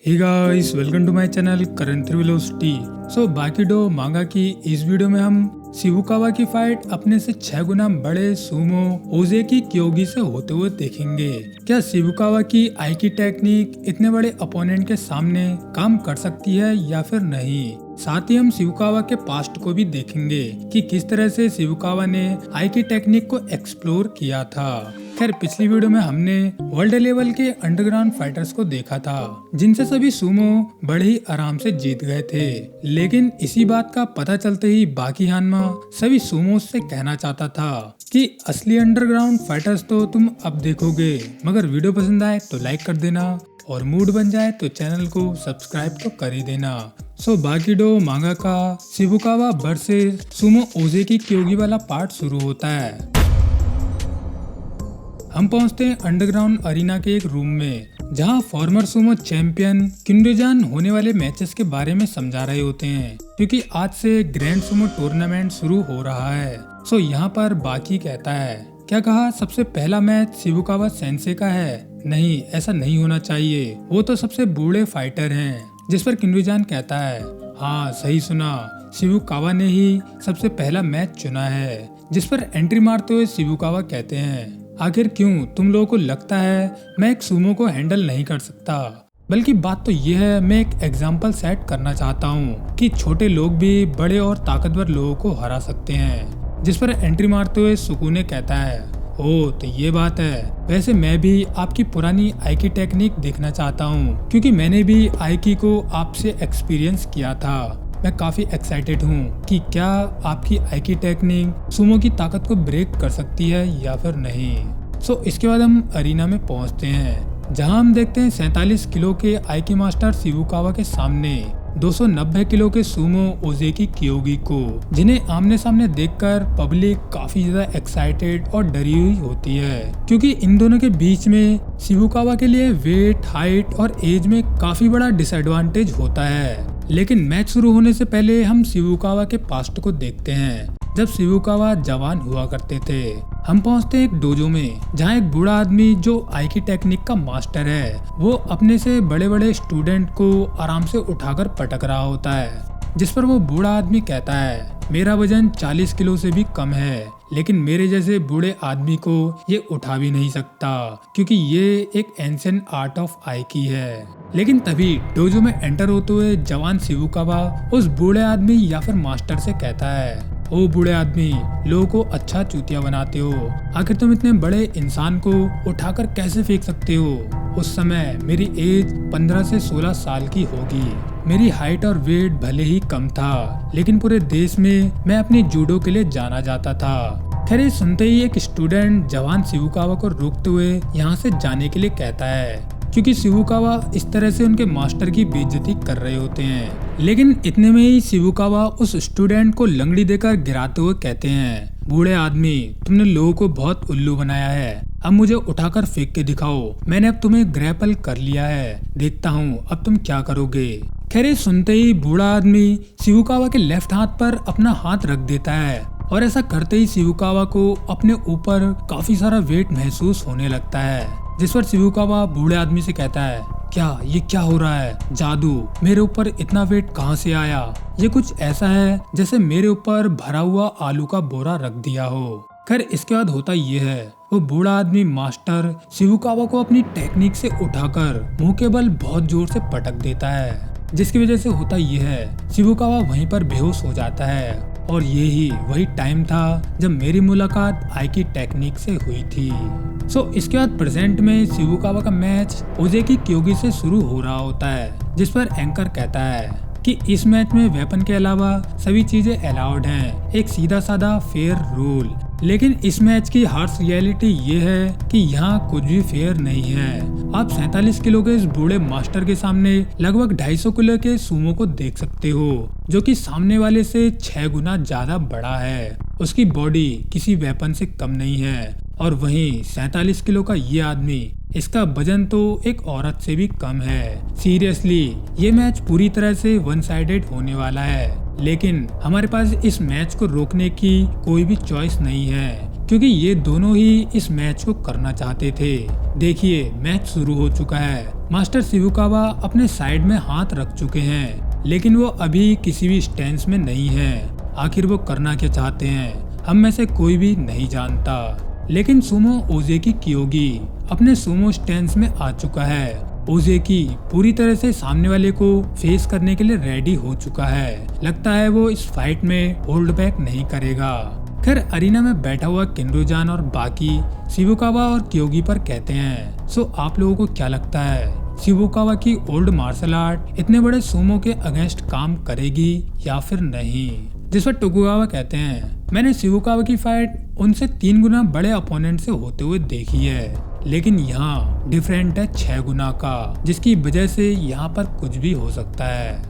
Hey guys, welcome to my channel current velocity. बाकी डो manga की इस वीडियो में हम शिबुकावा की फाइट अपने से 6 गुना बड़े सूमो ओजेकी क्योगी से होते हुए देखेंगे। क्या शिबुकावा की आइकी टेक्निक इतने बड़े अपोनेंट के सामने काम कर सकती है या फिर नहीं। साथ ही हम शिबुकावा के पास्ट को भी देखेंगे कि किस तरह से शिबुकावा ने आइकी टेक्निक को एक्सप्लोर किया था। खैर, पिछली वीडियो में हमने वर्ल्ड लेवल के अंडरग्राउंड फाइटर्स को देखा था जिनसे सभी सूमो बड़े ही आराम से जीत गए थे, लेकिन इसी बात का पता चलते ही बाकी हानमा सभी सूमो से कहना चाहता था कि असली अंडरग्राउंड फाइटर्स तो तुम अब देखोगे। मगर वीडियो पसंद आए तो लाइक कर देना और मूड बन जाए तो चैनल को सब्सक्राइब तो कर ही देना। बाकी डो मांगा का शिबुकावा वर्सेस सूमो ओजेकी क्योगी वाला पार्ट शुरू होता है। हम पहुंचते हैं अंडरग्राउंड अरीना के एक रूम में जहां फॉर्मर सूमो चैंपियन किंडोजान होने वाले मैचेस के बारे में समझा रहे होते हैं, क्योंकि आज से ग्रैंड सूमो टूर्नामेंट शुरू हो रहा है। यहाँ पर बाकी कहता है, क्या कहा, सबसे पहला मैच शिबुकावा सेंसे का है? नहीं, ऐसा नहीं होना चाहिए, वो तो सबसे बूढ़े फाइटर हैं। जिस पर किंडोजान कहता है, हाँ सही सुना, शिबुकावा ने ही सबसे पहला मैच चुना है। जिस पर एंट्री मारते हुए शिबुकावा कहते हैं, आखिर क्यों तुम लोगों को लगता है मैं एक सूमो को हैंडल नहीं कर सकता? बल्कि बात तो ये है, मैं एक एग्जाम्पल सेट करना चाहता हूँ कि छोटे लोग भी बड़े और ताकतवर लोगों को हरा सकते हैं। जिस पर एंट्री मारते हुए सुकूने कहता है, ओ तो ये बात है, वैसे मैं भी आपकी पुरानी आइकी टेक्निक देखना चाहता हूँ, क्योंकि मैंने भी आइकी को आपसे एक्सपीरियंस किया था। मैं काफी एक्साइटेड हूँ कि क्या आपकी आइकी टेक्निक सूमो की ताकत को ब्रेक कर सकती है या फिर नहीं। इसके बाद हम अरीना में पहुँचते हैं जहाँ हम देखते हैं 47 किलो के आइकी मास्टर शिबुकावा के सामने 290 किलो के सूमो ओजेकी क्योगी को, जिन्हें आमने सामने देखकर पब्लिक काफी ज्यादा एक्साइटेड और डरी हुई होती है, क्योंकि इन दोनों के बीच में शिबुकावा के लिए वेट, हाइट और एज में काफी बड़ा डिसएडवांटेज होता है। लेकिन मैच शुरू होने से पहले हम शिबुकावा के पास्ट को देखते हैं जब शिबुकावा जवान हुआ करते थे। हम पहुंचते हैं एक डोजो में जहां एक बूढ़ा आदमी जो आइकी टेक्निक का मास्टर है, वो अपने से बड़े बड़े स्टूडेंट को आराम से उठाकर पटक रहा होता है। जिस पर वो बूढ़ा आदमी कहता है, मेरा वजन 40 किलो से भी कम है, लेकिन मेरे जैसे बूढ़े आदमी को ये उठा भी नहीं सकता, क्योंकि ये एक एंशिएंट आर्ट ऑफ आइकी है। लेकिन तभी डोजो में एंटर होते हुए जवान शिबुकावा उस बूढ़े आदमी या फिर मास्टर से कहता है, ओ बूढ़े आदमी, लोगों को अच्छा चूतिया बनाते हो, आखिर तुम इतने बड़े इंसान को उठाकर कैसे फेंक सकते हो? उस समय मेरी एज 15 से 16 साल की होगी। मेरी हाइट और वेट भले ही कम था, लेकिन पूरे देश में मैं अपनी जूडो के लिए जाना जाता था। खैर, सुनते ही एक स्टूडेंट जवान शिबुकावा को रोकते हुए यहाँ से जाने के लिए कहता है, क्योंकि शिबुकावा इस तरह से उनके मास्टर की बेइज्जती कर रहे होते हैं। लेकिन इतने में ही शिबुकावा उस स्टूडेंट को लंगड़ी देकर गिराते हुए कहते हैं, बूढ़े आदमी, तुमने लोगों को बहुत उल्लू बनाया है, अब मुझे उठाकर फेंक के दिखाओ। मैंने अब तुम्हें ग्रैपल कर लिया है, देखता हूँ अब तुम क्या करोगे। खैर, सुनते ही बूढ़ा आदमी शिबुकावा के लेफ्ट हाथ पर अपना हाथ रख देता है और ऐसा करते ही शिबुकावा को अपने ऊपर काफी सारा वेट महसूस होने लगता है। जिस पर शिबुकावा बूढ़े आदमी से कहता है, क्या ये क्या हो रहा है? जादू, मेरे ऊपर इतना वेट कहाँ से आया? ये कुछ ऐसा है जैसे मेरे ऊपर भरा हुआ आलू का बोरा रख दिया हो। खैर, इसके बाद होता ये है, वो बूढ़ा आदमी मास्टर शिबुकावा को अपनी टेक्निक से उठाकर मुंह के बल बहुत जोर से पटक देता है, जिसकी वजह से होता ये है, शिबुकावा वहीं पर बेहोश हो जाता है। और ये ही वही टाइम था जब मेरी मुलाकात आइकी टेक्निक से हुई थी। इसके बाद प्रेजेंट में शिबुकावा का मैच ओजेकी क्योगी से शुरू हो रहा होता है, जिस पर एंकर कहता है कि इस मैच में वेपन के अलावा सभी चीजें अलाउड हैं, एक सीधा साधा फेयर रूल। लेकिन इस मैच की हार्श रियलिटी ये है कि यहाँ कुछ भी फेयर नहीं है। आप 47 किलो के इस बूढ़े मास्टर के सामने लगभग 250 किलो के सूमो को देख सकते हो, जो कि सामने वाले से 6 गुना ज्यादा बड़ा है। उसकी बॉडी किसी वेपन से कम नहीं है, और वहीं 47 किलो का ये आदमी, इसका वजन तो एक औरत से भी कम है। सीरियसली, ये मैच पूरी तरह से वन साइडेड होने वाला है, लेकिन हमारे पास इस मैच को रोकने की कोई भी चॉइस नहीं है, क्योंकि ये दोनों ही इस मैच को करना चाहते थे। देखिए मैच शुरू हो चुका है। मास्टर शिबुकावा अपने साइड में हाथ रख चुके हैं, लेकिन वो अभी किसी भी स्टैंस में नहीं है। आखिर वो करना क्या चाहते हैं हम में से कोई भी नहीं जानता। लेकिन सुमो ओजेकी कियोगी अपने सुमो स्टैंस में आ चुका है। ओजेकी पूरी तरह से सामने वाले को फेस करने के लिए रेडी हो चुका है। लगता है वो इस फाइट में होल्ड बैक नहीं करेगा। खैर अरीना में बैठा हुआ किंडोजान और बाकी शिबुकावा और कियोगी पर कहते हैं, सो आप लोगों को क्या लगता है शिबुकावा की ओल्ड मार्शल आर्ट इतने बड़े सुमो के अगेंस्ट काम करेगी या फिर नहीं? जिस पर टोकुगावा कहते हैं, मैंने शिबुकावा की फाइट उनसे 3 गुना बड़े अपोनेंट से होते हुए देखी है, लेकिन यहाँ डिफरेंट है 6 गुना का, जिसकी वजह से यहाँ पर कुछ भी हो सकता है।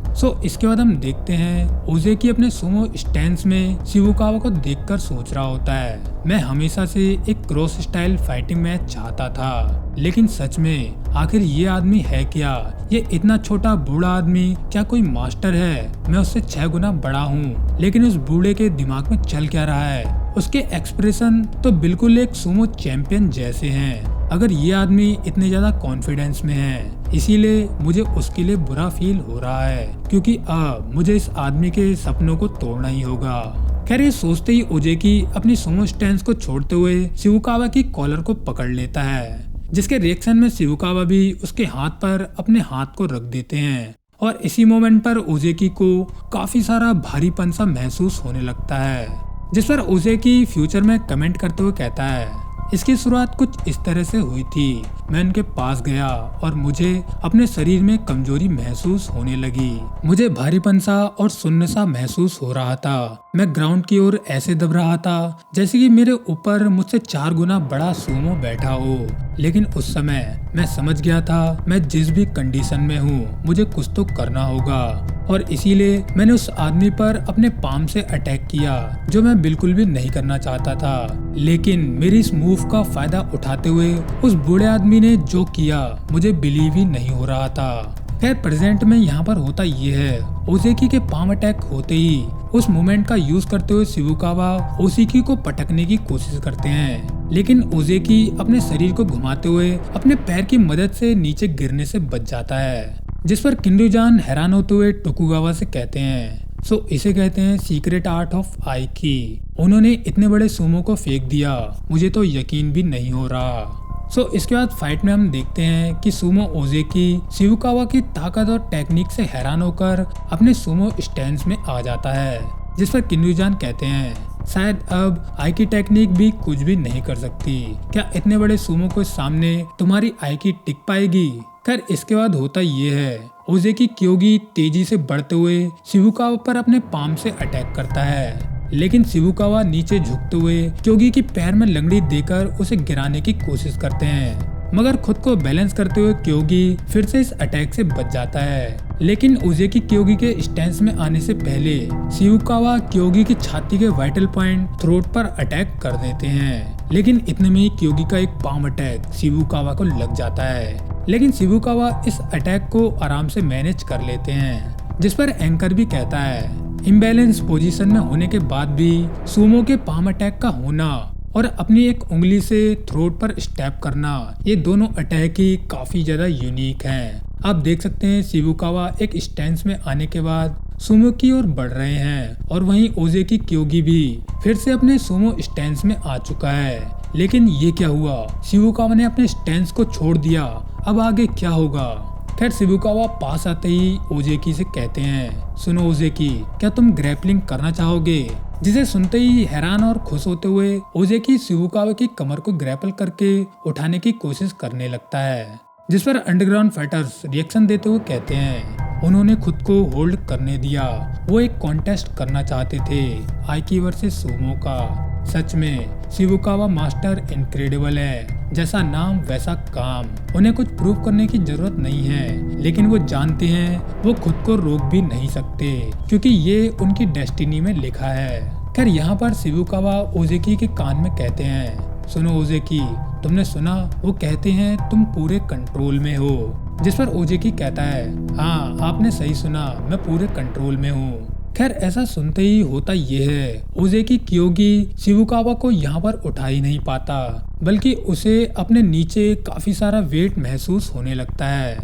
इसके बाद हम देखते हैं ओजेकी अपने सुमो स्टैंस में शिबुकावा को देखकर सोच रहा होता है, मैं हमेशा से एक क्रॉस स्टाइल फाइटिंग मैच चाहता था, लेकिन सच में आखिर ये आदमी है क्या? ये इतना छोटा बूढ़ा आदमी क्या कोई मास्टर है? मैं उससे 6 गुना बड़ा हूँ, लेकिन उस बूढ़े के दिमाग में चल क्या रहा है? उसके एक्सप्रेशन तो बिल्कुल एक सुमो चैंपियन जैसे हैं। अगर ये आदमी इतने ज्यादा कॉन्फिडेंस में है, इसीलिए मुझे उसके लिए बुरा फील हो रहा है, क्योंकि अब मुझे इस आदमी के सपनों को तोड़ना ही होगा। खैर ये सोचते ही ओजेकी अपनी सुमो स्टैंस को छोड़ते हुए शिबुकावा की कॉलर को पकड़ लेता है, जिसके रिएक्शन में शिबुकावा भी उसके हाथ पर अपने हाथ को रख देते हैं। और इसी मोमेंट पर ओजेकी को काफी सारा भारीपन सा महसूस होने लगता है, जिस पर ओजेकी फ्यूचर में कमेंट करते हुए कहता है, इसकी शुरुआत कुछ इस तरह से हुई थी। मैं उनके पास गया और मुझे अपने शरीर में कमजोरी महसूस होने लगी। मुझे भारीपन सा और शून्य सा महसूस हो रहा था। मैं ग्राउंड की ओर ऐसे दब रहा था जैसे कि मेरे ऊपर मुझसे 4 गुना बड़ा सुमो बैठा हो। लेकिन उस समय मैं समझ गया था मैं जिस भी कंडीशन में हूँ मुझे कुछ तो करना होगा, और इसीलिए मैंने उस आदमी पर अपने पाम से अटैक किया, जो मैं बिल्कुल भी नहीं करना चाहता था। लेकिन मेरी इस मूव का फायदा उठाते हुए उस बूढ़े आदमी ने जो किया मुझे बिलीव ही नहीं हो रहा था। खैर प्रेजेंट में यहाँ पर होता ये है, ओजेकी के पाम अटैक होते ही उस मोमेंट का यूज करते हुए शिबुकावा ओजेकी को पटकने की कोशिश करते हैं, लेकिन ओजेकी अपने शरीर को घुमाते हुए अपने पैर की मदद से नीचे गिरने से बच जाता है। जिस पर किंडोजान हैरान होते हुए टोकुगावा से कहते हैं, इसे कहते हैं सीक्रेट आर्ट ऑफ आइकी। उन्होंने इतने बड़े सुमो को फेंक दिया, मुझे तो यकीन भी नहीं हो रहा। इसके बाद फाइट में हम देखते हैं कि सुमो ओजेकी शिबुकावा की ताकत और टेक्निक से हैरान होकर अपने सुमो स्टैंस में आ जाता है, जिस पर किंडोजान कहते हैं, शायद अब आइकी टेक्निक भी कुछ भी नहीं कर सकती। क्या इतने बड़े सुमो के सामने तुम्हारी आइकी टिक पाएगी? खैर इसके बाद होता ये है, ओजेकी कियोगी तेजी से बढ़ते हुए शिबुकावा पर अपने पाम से अटैक करता है, लेकिन शिबुकावा नीचे झुकते हुए कियोगी की पैर में लंगड़ी देकर उसे गिराने की कोशिश करते हैं, मगर खुद को बैलेंस करते हुए कियोगी फिर से इस अटैक से बच जाता है। लेकिन ओजेकी कियोगी के स्टैंस में आने से पहले शिबुकावा कियोगी की छाती के वाइटल पॉइंट थ्रोट पर अटैक कर देते हैं, लेकिन इतने में ही कियोगी का एक पाम अटैक शिबुकावा को लग जाता है, लेकिन शिबुकावा इस अटैक को आराम से मैनेज कर लेते हैं। जिस पर एंकर भी कहता है, इम्बैलेंस पोजीशन में होने के बाद भी सुमो के पाम अटैक का होना और अपनी एक उंगली से थ्रोट पर स्टैप करना, ये दोनों अटैक ही काफी ज्यादा यूनिक हैं। आप देख सकते हैं शिबुकावा एक स्टैंस में आने के बाद सुमो की ओर बढ़ रहे हैं, और वहीं ओजेकी कियोगी भी फिर से अपने सुमो स्टैंस में आ चुका है। लेकिन ये क्या हुआ, शिबुकावा ने अपने स्टैंस को छोड़ दिया, अब आगे क्या होगा? खैर शिबुकावा पास आते ही ओजेकी से कहते हैं, सुनो ओजेकी, क्या तुम ग्रैपलिंग करना चाहोगे? जिसे सुनते ही हैरान और खुश होते हुए ओजेकी शिबुकावा की कमर को ग्रैपल करके उठाने की कोशिश करने लगता है, जिस पर अंडरग्राउंड फाइटर्स रिएक्शन देते हुए कहते हैं, उन्होंने खुद को होल्ड करने दिया, वो एक कॉन्टेस्ट करना चाहते थे आइकी वर्सेस सुमो का। सच में शिबुकावा मास्टर इनक्रेडिबल है, जैसा नाम वैसा काम। उन्हें कुछ प्रूव करने की जरूरत नहीं है, लेकिन वो जानते हैं वो खुद को रोक भी नहीं सकते, क्योंकि ये उनकी डेस्टिनी में लिखा है। खैर यहाँ पर शिबुकावा ओजेकी के कान में कहते हैं, सुनो ओजेकी, तुमने सुना, वो कहते हैं तुम पूरे कंट्रोल में हो। जिस पर ओजेकी कहता है, हाँ आपने सही सुना, मैं पूरे कंट्रोल में हूँ। खैर ऐसा सुनते ही होता ये है, ओजेकी क्योगी शिबुकावा को यहाँ पर उठा ही नहीं पाता, बल्कि उसे अपने नीचे काफी सारा वेट महसूस होने लगता है।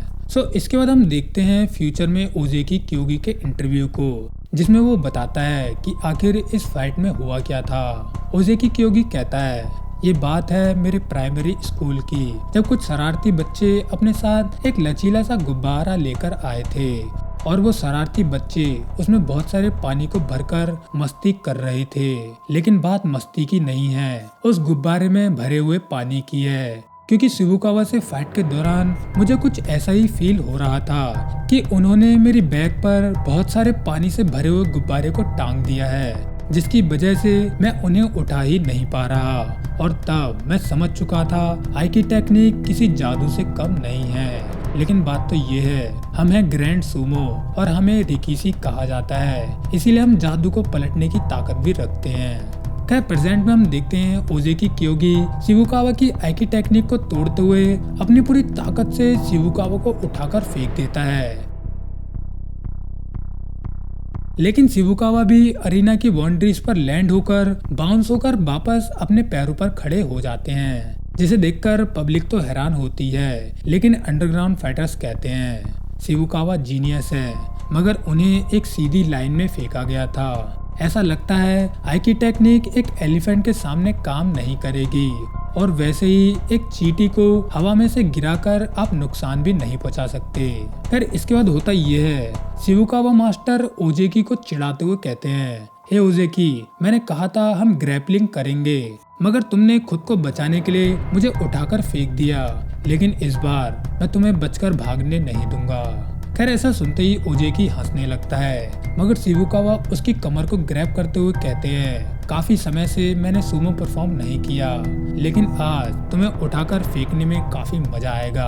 इसके बाद हम देखते हैं फ्यूचर में ओजेकी क्योगी के इंटरव्यू को, जिसमें वो बताता है कि आखिर इस फाइट में हुआ क्या था। ओजेकी क्योगी कहता है, ये बात है मेरे प्राइमरी स्कूल की, जब कुछ शरारती बच्चे अपने साथ एक लचीला सा गुब्बारा लेकर आए थे और वो शरारती बच्चे उसमें बहुत सारे पानी को भरकर मस्ती कर रहे थे। लेकिन बात मस्ती की नहीं है, उस गुब्बारे में भरे हुए पानी की है, क्योंकि शिबुकावा से फाइट के दौरान मुझे कुछ ऐसा ही फील हो रहा था कि उन्होंने मेरी बैग पर बहुत सारे पानी से भरे हुए गुब्बारे को टांग दिया है, जिसकी वजह से मैं उन्हें उठा ही नहीं पा रहा। और तब मैं समझ चुका था आइकी टेक्निक किसी जादू से कम नहीं है। लेकिन बात तो ये है, हम हैं ग्रैंड सूमो और हमें रिकीशी कहा जाता है, इसीलिए हम जादू को पलटने की ताकत भी रखते हैं। खैर प्रेजेंट में हम देखते हैं ओजेकी क्योगी शिबुकावा की आइकी टेक्निक को तोड़ते हुए अपनी पूरी ताकत से शिबुकावा को उठाकर फेंक देता है। लेकिन शिबुकावा भी अरीना की बाउंड्रीज पर लैंड होकर बाउंस होकर वापस अपने पैरों पर खड़े हो जाते हैं, जिसे देखकर पब्लिक तो हैरान होती है। लेकिन अंडरग्राउंड फाइटर्स कहते हैं शिबुकावा जीनियस है, मगर उन्हें एक सीधी लाइन में फेंका गया था। ऐसा लगता है आइकी टेक्निक एक एलिफेंट के सामने काम नहीं करेगी, और वैसे ही एक चींटी को हवा में से गिराकर आप नुकसान भी नहीं पहुंचा सकते। फिर इसके बाद होता ये है, शिबुकावा मास्टर ओजेकी को चिढ़ाते हुए कहते हैं, हे ओजेकी, मैंने कहा था हम ग्रैपलिंग करेंगे, मगर तुमने खुद को बचाने के लिए मुझे उठाकर फेंक दिया, लेकिन इस बार मैं तुम्हें बचकर भागने नहीं दूंगा। खैर ऐसा सुनते ही ओजेकी हंसने लगता है, मगर शिबुकावा उसकी कमर को ग्रैब करते हुए कहते हैं, काफी समय से मैंने सूमो परफॉर्म नहीं किया, लेकिन आज तुम्हें उठाकर फेंकने में काफी मजा आएगा।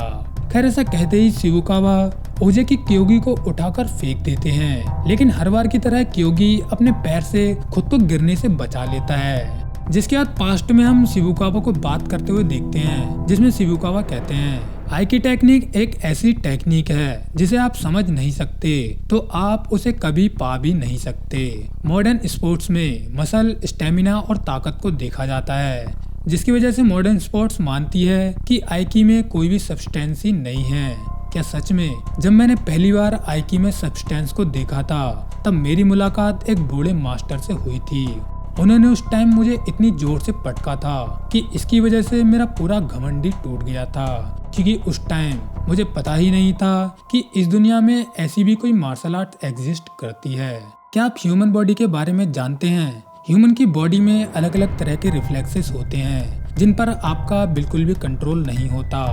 खैर ऐसा कहते ही शिबुकावा ओजेकी क्योगी को उठाकर फेंक देते हैं, लेकिन हर बार की तरह क्योगी अपने पैर से खुद को गिरने से बचा लेता है। जिसके बाद पास्ट में हम शिबुकावा को बात करते हुए देखते हैं, जिसमें शिबुकावा कहते हैं, आइकी टेक्निक एक ऐसी टेक्निक है जिसे आप समझ नहीं सकते तो आप उसे कभी पा भी नहीं सकते। मॉडर्न स्पोर्ट्स में मसल, स्टेमिना और ताकत को देखा जाता है, जिसकी वजह से मॉडर्न स्पोर्ट्स मानती है कि आइकी में कोई भी सब्सटेंस ही नहीं है। क्या सच में? जब मैंने पहली बार आइकी में सब्सटेंस को देखा था, तब मेरी मुलाकात एक बूढ़े मास्टर से हुई थी। उन्होंने उस टाइम मुझे इतनी जोर से पटका था कि इसकी वजह से मेरा पूरा घमंड ही टूट गया था, क्योंकि उस टाइम मुझे पता ही नहीं था कि इस दुनिया में ऐसी भी कोई मार्शल आर्ट एग्जिस्ट करती है। क्या आप ह्यूमन बॉडी के बारे में जानते हैं? ह्यूमन की बॉडी में अलग अलग तरह के रिफ्लेक्सेस होते हैं, जिन पर आपका बिल्कुल भी कंट्रोल नहीं होता,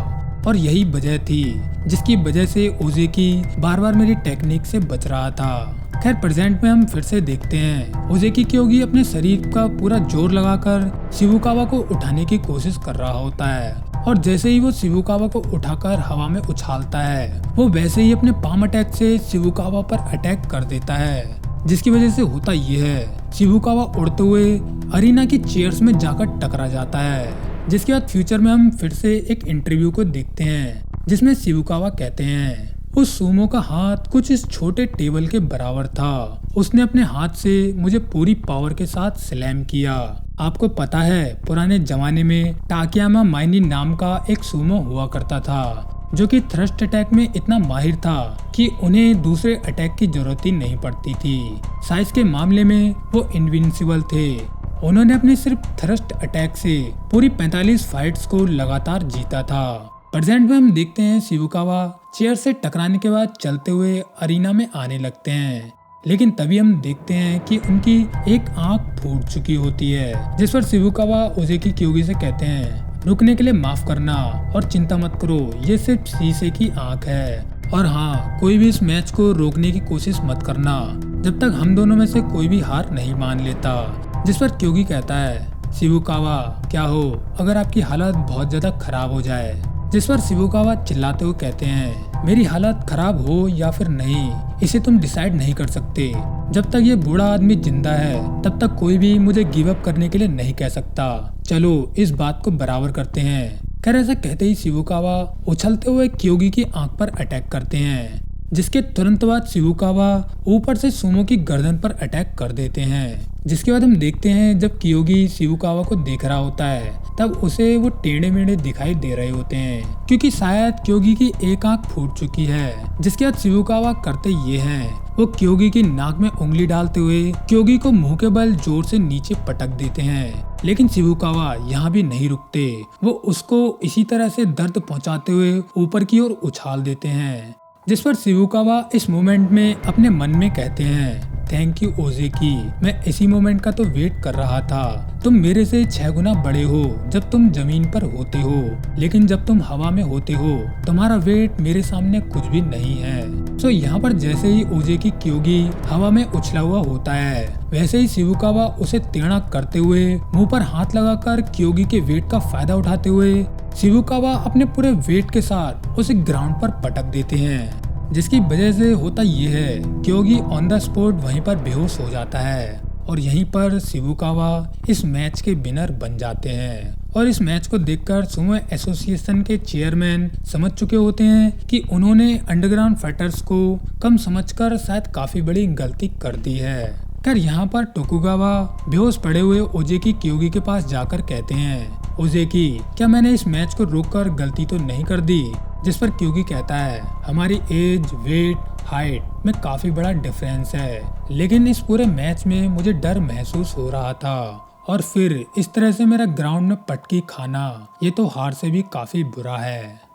और यही वजह थी जिसकी वजह से ओजेकी बार बार मेरी टेक्निक से बच रहा था। खैर प्रेजेंट में हम फिर से देखते हैं ओजेकी क्योगी अपने शरीर का पूरा जोर लगाकर शिबुकावा को उठाने की कोशिश कर रहा होता है, और जैसे ही वो शिबुकावा को उठाकर हवा में उछालता है, वो वैसे ही अपने पाम अटैक से शिबुकावा पर अटैक कर देता है। जिसकी वजह से होता ये है, शिबुकावा उड़ते हुए अरीना की चेयर्स में जाकर टकरा जाता है। जिसके बाद फ्यूचर में हम फिर से एक इंटरव्यू को देखते हैं, जिसमें शिबुकावा कहते हैं, उस सूमो का हाथ कुछ इस छोटे टेबल के बराबर था। उसने अपने हाथ से मुझे पूरी पावर के साथ स्लैम किया। आपको पता है, पुराने जमाने में टाकियामा माइनी नाम का एक सूमो हुआ करता था, जो कि थ्रस्ट अटैक में इतना माहिर था कि उन्हें दूसरे अटैक की जरूरत ही नहीं पड़ती थी। साइज के मामले में वो इनविंसिबल थे। उन्होंने अपने सिर्फ थ्रस्ट अटैक से पूरी 45 फाइट्स को लगातार जीता था। प्रेजेंट में हम देखते हैं शिबुकावा चेयर से टकराने के बाद चलते हुए अरीना में आने लगते हैं, लेकिन तभी हम देखते हैं कि उनकी एक आंख फूट चुकी होती है। जिस पर शिबुकावा ओजेकी क्योगी से कहते हैं, रुकने के लिए माफ करना और चिंता मत करो, ये सिर्फ शीशे की आंख है, और हाँ, कोई भी इस मैच को रोकने की कोशिश मत करना जब तक हम दोनों में से कोई भी हार नहीं मान लेता। जिस पर क्योगी कहता है, शिबुकावा क्या हो अगर आपकी हालत बहुत ज्यादा खराब हो जाए। जिस पर शिबुकावा चिल्लाते हुए कहते हैं, मेरी हालत खराब हो या फिर नहीं, इसे तुम डिसाइड नहीं कर सकते। जब तक ये बूढ़ा आदमी जिंदा है, तब तक कोई भी मुझे गिव अप करने के लिए नहीं कह सकता। चलो इस बात को बराबर करते हैं। खैर ऐसा कहते ही शिबुकावा उछलते हुए क्योगी की आंख पर अटैक करते हैं, जिसके तुरंत बाद शिबुकावा ऊपर से सुमो की गर्दन पर अटैक कर देते हैं। जिसके बाद हम देखते हैं जब कियोगी शिबुकावा को देख रहा होता है तब उसे वो टेढ़े मेढ़े दिखाई दे रहे होते हैं क्योंकि शायद कियोगी की एक आंख फूट चुकी है। जिसके बाद शिबुकावा करते ये हैं, वो कियोगी की नाक में उंगली डालते हुए कियोगी को मुंह के बल जोर से नीचे पटक देते हैं। लेकिन शिबुकावा यहाँ भी नहीं रुकते, वो उसको इसी तरह से दर्द पहुँचाते हुए ऊपर की ओर उछाल देते हैं। जिस पर शिबुकावा इस मोमेंट में अपने मन में कहते हैं, थैंक यू ओजेकी, मैं इसी मोमेंट का तो वेट कर रहा था। तुम मेरे से 6 गुना बड़े हो जब तुम जमीन पर होते हो, लेकिन जब तुम हवा में होते हो तुम्हारा वेट मेरे सामने कुछ भी नहीं है। सो यहाँ पर जैसे ही ओजेकी कियोगी हवा में उछला हुआ होता है, वैसे ही शिबुकावा उसे टेढ़ा करते हुए मुंह पर हाथ लगाकर कियोगी के वेट का फायदा उठाते हुए शिबुकावा अपने पूरे वेट के साथ उसे ग्राउंड पर पटक देते हैं। जिसकी वजह से होता ये है कियोगी ऑन द स्पॉट वहीं पर बेहोश हो जाता है और यहीं पर शिबुकावा इस मैच के विनर बन जाते हैं। और इस मैच को देखकर सुमो एसोसिएशन के चेयरमैन समझ चुके होते हैं कि उन्होंने अंडरग्राउंड फाइटर्स को कम समझकर शायद काफी बड़ी गलती कर दी है। खैर यहाँ पर टोकुगावा बेहोश पड़े हुए ओजेकी कियोगी के पास जाकर कहते हैं, ओजेकी क्या मैंने इस मैच को रोककर गलती तो नहीं कर दी? जिस पर कियोगी कहता है, हमारी एज, वेट, हाइट में काफी बड़ा डिफरेंस है, लेकिन इस पूरे मैच में मुझे डर महसूस हो रहा था और फिर इस तरह से मेरा ग्राउंड में पटकी खाना ये तो हार से भी काफी बुरा है।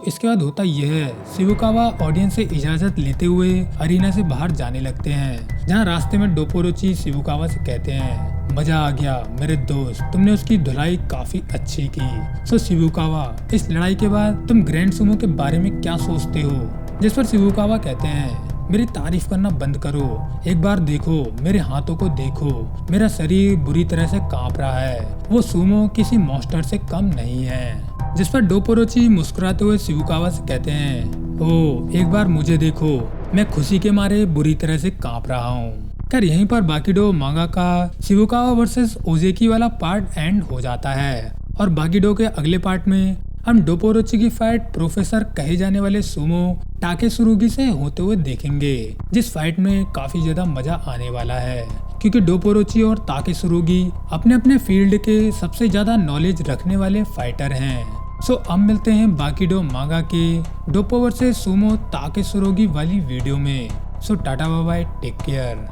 इसके बाद होता यह है, शिबुकावा ऑडियंस से इजाजत लेते हुए अरीना से बाहर जाने लगते हैं, जहां रास्ते में डोपोरोची शिबुकावा से कहते हैं, मजा आ गया मेरे दोस्त, तुमने उसकी धुलाई काफी अच्छी की। शिबुकावा इस लड़ाई के बाद तुम ग्रैंड सुमो के बारे में क्या सोचते हो? जिस पर शिबुकावा कहते हैं, मेरी तारीफ करना बंद करो, एक बार देखो मेरे हाथों को देखो, मेरा शरीर बुरी तरह से कांप रहा है, वो सुमो किसी मॉन्स्टर से कम नहीं है। जिस पर डोपोरोची मुस्कुराते हुए शिबुकावा से कहते हैं, ओ एक बार मुझे देखो, मैं खुशी के मारे बुरी तरह से कांप रहा हूँ। खैर यहीं पर बाकिडो मांगा का शिबुकावा वर्सेस ओजेकी वाला पार्ट एंड हो जाता है और बाकिडो के अगले पार्ट में हम डोपोरोची की फाइट प्रोफेसर कहे जाने वाले सुमो टाकेसुरुगी से होते हुए देखेंगे, जिस फाइट में काफी ज्यादा मजा आने वाला है क्योंकि डोपोरोची और ताकेसुरुगी अपने अपने फील्ड के सबसे ज्यादा नॉलेज रखने वाले फाइटर हैं। अब मिलते हैं बाकिडो मांगा के डोपो वर्सेस सुमो ताकेसुरुगी वाली वीडियो में। Tata bye bye, take care.